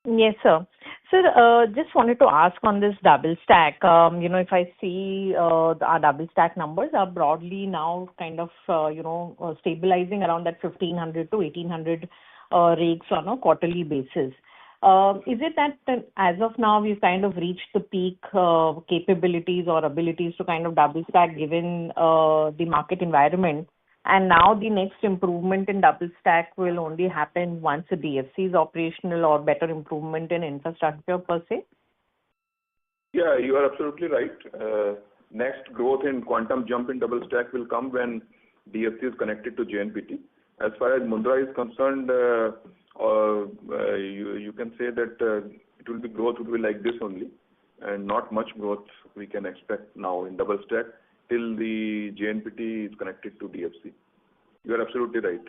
Yes, sir. Sir, just wanted to ask on this double stack. If I see our double stack numbers are broadly now kind of, stabilizing around that 1,500 to 1,800 rigs on a quarterly basis. Is it that as of now we've kind of reached the peak capabilities or abilities to kind of double stack given the market environment, and now the next improvement in double stack will only happen once the DFC is operational or better improvement in infrastructure per se? Yeah, you are absolutely right. Next growth in quantum jump in double stack will come when DFC is connected to JNPT. As far as Mundra is concerned, you can say that growth will be like this only, and not much growth we can expect now in double stack till the JNPT is connected to DFC. You are absolutely right.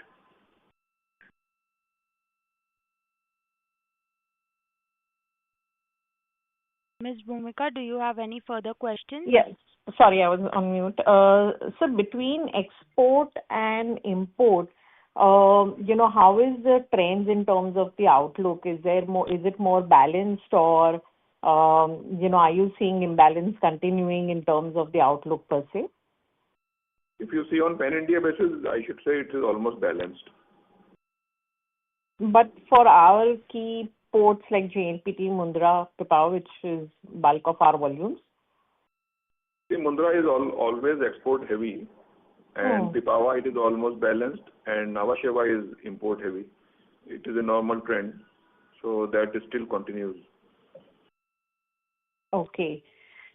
Ms. Bhumika, do you have any further questions? Yes. Sorry, I was on mute. So between export and import, how is the trends in terms of the outlook? Is it more balanced, or are you seeing imbalance continuing in terms of the outlook per se? If you see on pan-India basis, I should say it is almost balanced. But for our key ports like JNPT, Mundra, Pipavav, which is bulk of our volumes? See, Mundra is always export heavy, and Pipavav it is almost balanced, and Nhava Sheva is import heavy. It is a normal trend, so that still continues. Okay.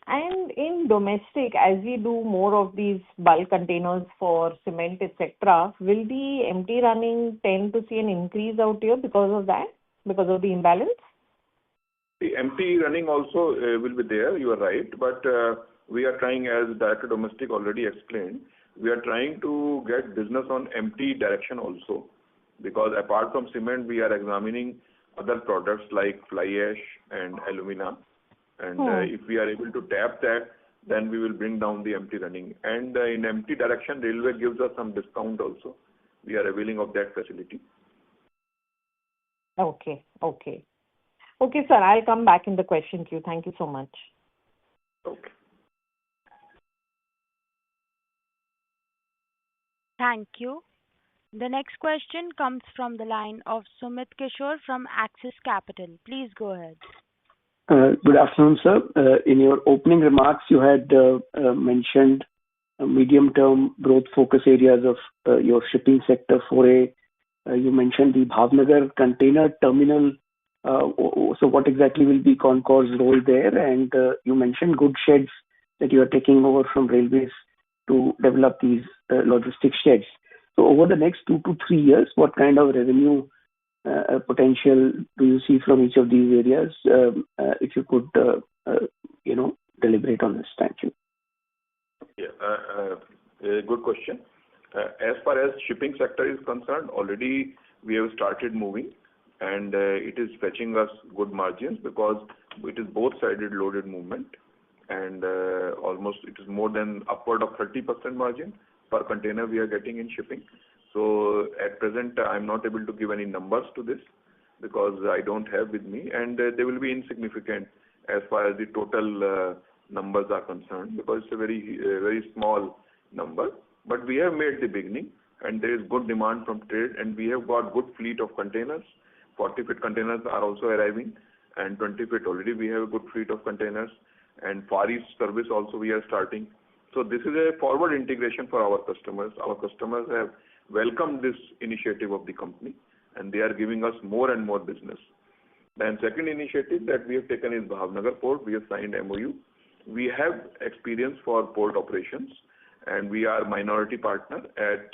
And in domestic, as we do more of these bulk containers for cement, etc., will the empty running tend to see an increase out here because of that, because of the imbalance? The empty running also will be there, you are right, but we are trying, as Director Domestic already explained, we are trying to get business on empty direction also, because apart from cement, we are examining other products like fly ash and alumina. And if we are able to tap that, then we will bring down the empty running. And in empty direction, railway gives us some discount also. We are availing of that facility. Okay, sir, I'll come back in the question queue. Thank you so much. Okay. Thank you. The next question comes from the line of Sumit Kishore from Axis Capital. Please go ahead. Good afternoon, sir. In your opening remarks, you had mentioned medium-term growth focus areas of your shipping sector foray, You mentioned the Bhavnagar container terminal. So what exactly will be Concor's role there? And you mentioned goods sheds that you are taking over from railways to develop these logistics sheds. So over the next 2 to 3 years, what kind of revenue potential do you see from each of these areas? If you could, deliberate on this. Thank you. Yeah, a good question. As far as shipping sector is concerned, already we have started moving, and it is fetching us good margins because it is both-sided loaded movement, and almost it is more than upward of 30% margin per container we are getting in shipping. So at present, I'm not able to give any numbers to this because I don't have with me, and they will be insignificant as far as the total numbers are concerned because it's a very small number. But we have made the beginning, and there is good demand from trade, and we have got good fleet of containers. 40-foot containers are also arriving, and 20-foot already we have a good fleet of containers, and Far East service also we are starting. So this is a forward integration for our customers. Our customers have welcomed this initiative of the company, and they are giving us more and more business. Then second initiative that we have taken is Bhavnagar Port. We have signed MOU. We have experience for port operations, and we are minority partner at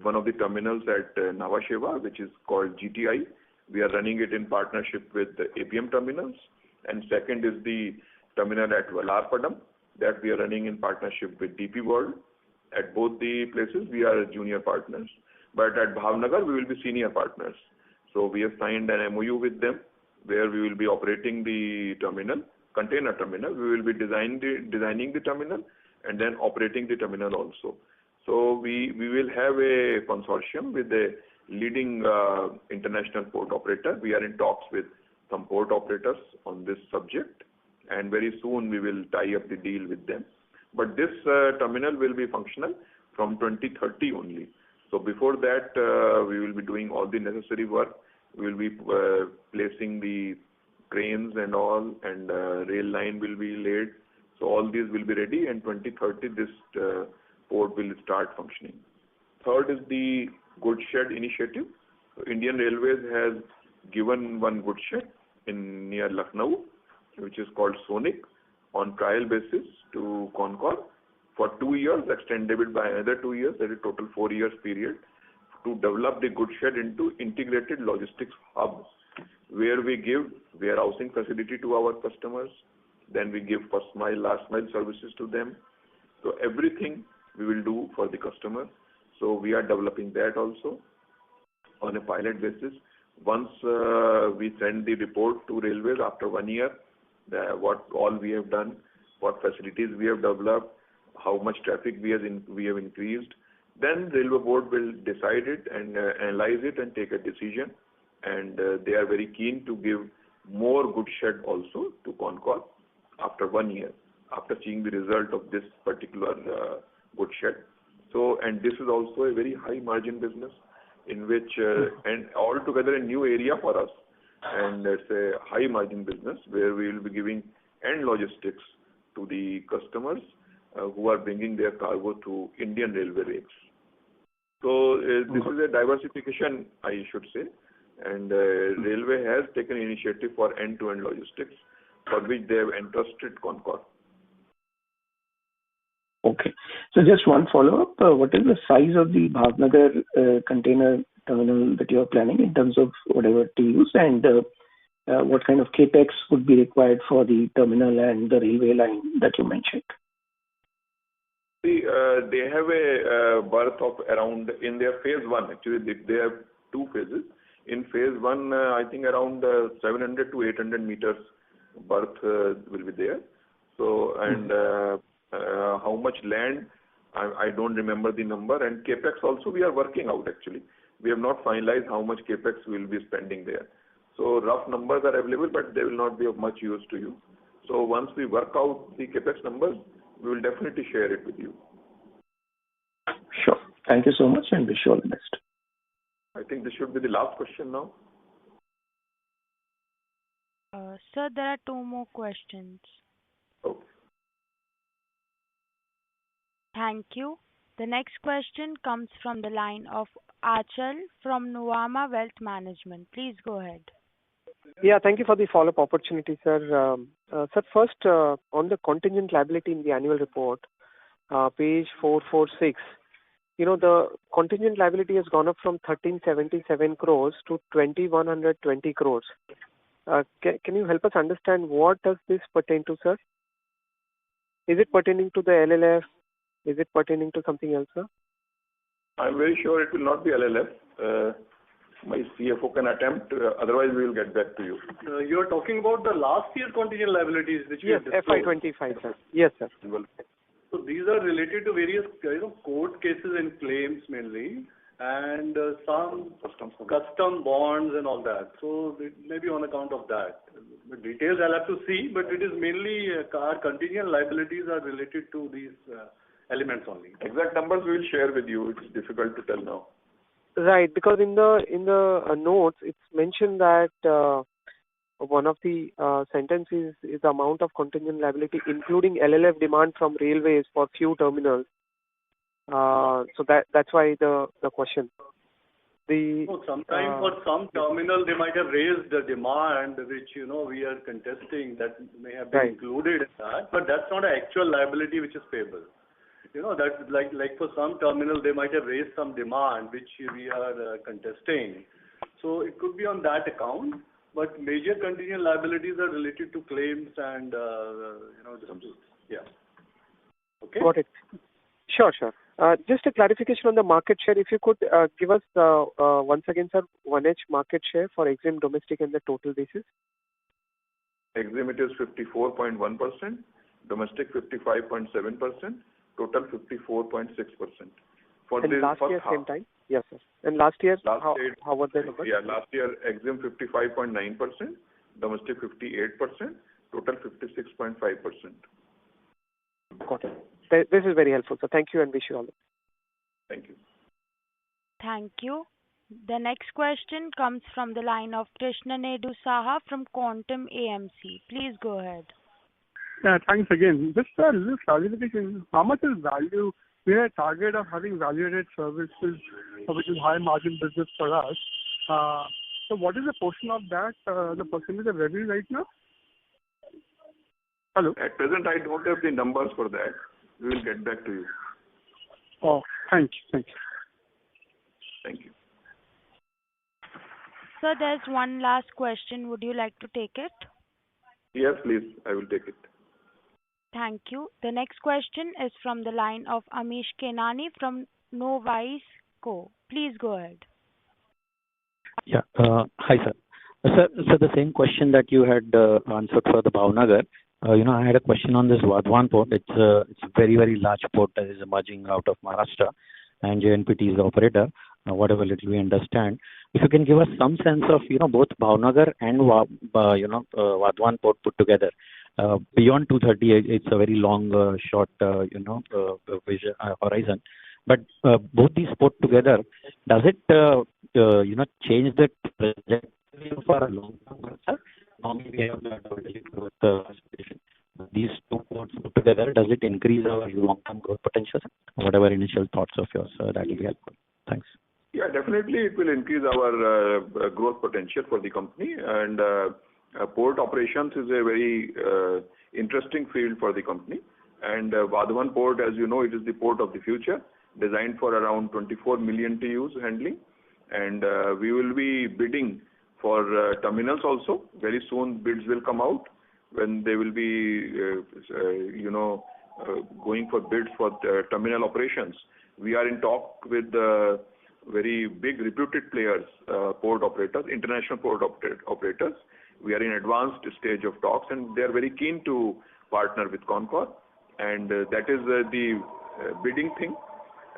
one of the terminals at Nhava Sheva, which is called GTI. We are running it in partnership with the APM terminals, and second is the terminal at Valarpadam that we are running in partnership with DP World. At both the places, we are junior partners, but at Bhavnagar, we will be senior partners. So we have signed an MOU with them where we will be operating the terminal, container terminal. We will be designing the terminal and then operating the terminal also. So we will have a consortium with a leading international port operator. We are in talks with some port operators on this subject, and very soon we will tie up the deal with them. But this terminal will be functional from 2030 only. So before that, we will be doing all the necessary work. We will be placing the cranes and all, and rail line will be laid. So all these will be ready, and 2030 this port will start functioning. Third is the goods shed initiative. So Indian Railways has given one goods shed near Lucknow, which is called Sonic, on trial basis to Concor for 2 years, extendable by another 2 years, that is total 4 years period, to develop the goods shed into integrated logistics hub, where we give warehousing facility to our customers, then we give first mile, last mile services to them. So everything we will do for the customer. So we are developing that also on a pilot basis. Once we send the report to railways after 1 year, what all we have done, what facilities we have developed, how much traffic we have increased, then Railway Board will decide it and analyze it and take a decision. And they are very keen to give more goods shed also to Concor after 1 year, after seeing the result of this particular goods shed. So, and this is also a very high margin business in which, and altogether a new area for us. And it's a high margin business where we will be giving end logistics to the customers who are bringing their cargo to Indian Railway rakes. So this is a diversification, I should say, and Railway has taken initiative for end-to-end logistics, for which they have entrusted Concor. Okay. So just one follow-up. What is the size of the Bhavnagar container terminal that you are planning in terms of whatever TEUs, and what kind of capex would be required for the terminal and the railway line that you mentioned? See, they have a berth of around, in their phase 1, actually they have 2 phases. In phase 1, I think around 700 to 800 meters berth will be there. So, and how much land, I don't remember the number, and capex also we are working out actually. We have not finalized how much capex we will be spending there. So rough numbers are available, but they will not be of much use to you. So once we work out the capex numbers, we will definitely share it with you. Sure. Thank you so much, and wish you all the best. I think this should be the last question now. Sir, there are 2 more questions. Okay. Thank you. The next question comes from the line of Achal from Nuvama Wealth Management. Please go ahead. Yeah, thank you for the follow-up opportunity, sir. Sir, first, on the contingent liability in the annual report, page 446, the contingent liability has gone up from 1377 crores to 2120 crores. Can you help us understand what does this pertain to, sir? Is it pertaining to the LLF? Is it pertaining to something else, sir? I'm very sure it will not be LLF. My CFO can attempt, otherwise we will get back to you. You are talking about the last year contingent liabilities which we Yes, have disclosed. FY25, sir. Yes, sir. So these are related to various court cases and claims mainly, and some custom bonds and all that. So it may be on account of that. The details I'll have to see, but it is mainly our contingent liabilities are related to these elements only. Exact numbers we will share with you. It's difficult to tell now. Right, because in the notes it's mentioned that one of the sentences is the amount of contingent liability including LLF demand from railways for few terminals. So that's why the question. Sometimes for some terminal they might have raised the demand which we are contesting that may have been included in that, but that's not an actual liability which is payable. That like for some terminal they might have raised some demand which we are contesting. So it could be on that account, but major contingent liabilities are related to claims and yeah. Okay. Got it. Sure. Just a clarification on the market share. If you could give us once again, sir, 1H market share for Exim domestic and the total basis. Exim it is 54.1%, domestic 55.7%. Total 54.6%. For and this last first year half. Same time? Yes, sir. And last year, how were the numbers? Yeah, last year Exim 55.9%, domestic 58%, total 56.5%. Got it. This is very helpful, sir. Thank you and wish you all the best. Thank you. Thank you. The next question comes from the line of Krishna Nedu Saha from Quantum AMC. Please go ahead. Yeah, thanks again. Just a little clarification. How much is value? We had a target of having value-added services, which is high margin business for us. So what is the portion of that, the percentage of revenue right now? Hello? At present, I don't have the numbers for that. We will get back to you. Oh, thank you. Thank you. Sir, there's one last question. Would you like to take it? Yes, please. I will take it. Thank you. The next question is from the line of Amish Kenani from Novice Co. Please go ahead. Yeah. Hi, sir. Sir, the same question that you had answered for the Bhavnagar. I had a question on this Vadhavan port. It's a very, very large port that is emerging out of Maharashtra, and JNPT is the operator. Whatever little we understand, if you can give us some sense of both Bhavnagar and Vadhavan port put together. Beyond 230, it's a very long, short, vision, horizon. But both these put together, does it, change the trajectory of our long-term growth, sir? Normally we have the double-digit growth aspiration. These two ports put together, does it increase our long-term growth potential? Whatever initial thoughts of yours, that will be helpful. Thanks. Yeah, definitely it will increase our growth potential for the company, and port operations is a very interesting field for the company. And Vadhavan port, as you know, it is the port of the future, designed for around 24 million TEUs handling. And we will be bidding for terminals also. Very soon bids will come out when they will be, going for bids for terminal operations. We are in talk with very big reputed players, port operators, international port operators. We are in advanced stage of talks, and they are very keen to partner with Concor, and that is the bidding thing.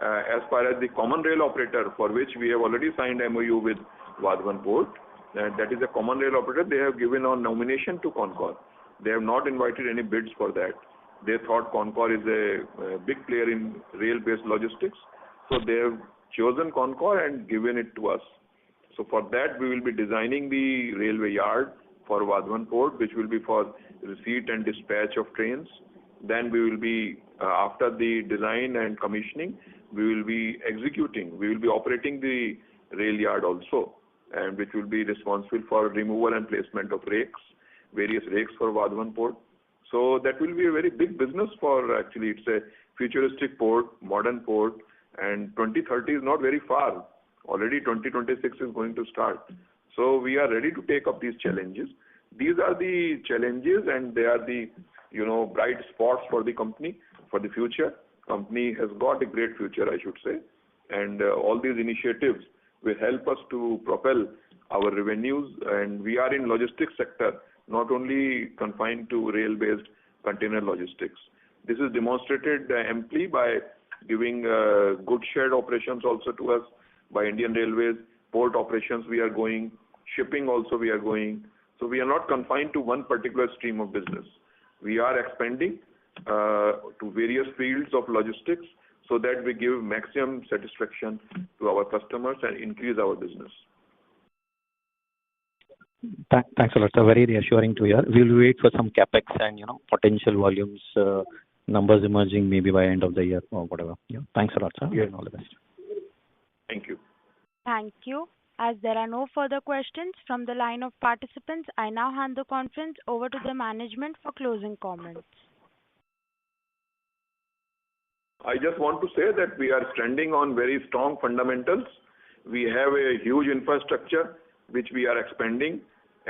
As far as the common rail operator, for which we have already signed MOU with Vadhavan port, that is a common rail operator. They have given on nomination to Concor. They have not invited any bids for that. They thought Concor is a big player in rail-based logistics, so they have chosen Concor and given it to us. So for that, we will be designing the railway yard for Vadhavan port, which will be for receipt and dispatch of trains. Then we will be, after the design and commissioning, we will be executing, we will be operating the rail yard also, and which will be responsible for removal and placement of rakes, various rakes for Vadhavan port. So that will be a very big business for, actually, it's a futuristic port, modern port, and 2030 is not very far. Already 2026 is going to start. So we are ready to take up these challenges. These are the challenges, and they are the, bright spots for the company for the future. Company has got a great future, I should say, and all these initiatives will help us to propel our revenues. And we are in logistics sector, not only confined to rail-based container logistics. This is demonstrated amply by giving good shared operations also to us by Indian Railways, port operations we are going, shipping also we are going. So we are not confined to one particular stream of business. We are expanding to various fields of logistics so that we give maximum satisfaction to our customers and increase our business. Thanks a lot, sir. Very reassuring to hear. We'll wait for some capex and potential volumes numbers emerging maybe by end of the year or whatever. Yeah. Thanks a lot, sir. Yes. And all the best. Thank you. Thank you. As there are no further questions from the line of participants, I now hand the conference over to the management for closing comments. I just want to say that we are standing on very strong fundamentals. We have a huge infrastructure which we are expanding.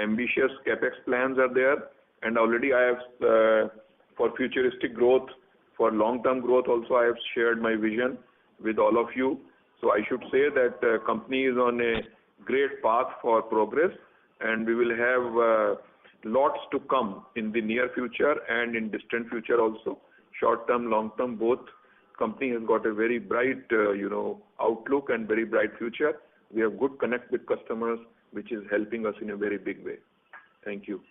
Ambitious capex plans are there, and already I have for futuristic growth, for long-term growth also, I have shared my vision with all of you. So I should say that the company is on a great path for progress, and we will have lots to come in the near future and in distant future also. Short-term, long-term, both. Company has got a very bright, outlook and very bright future. We have good connect with customers, which is helping us in a very big way. Thank you.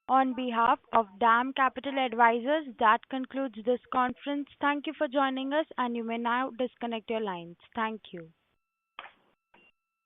On behalf of DAM Capital Advisors, that concludes this conference. Thank you for joining us, and you may now disconnect your lines. Thank you.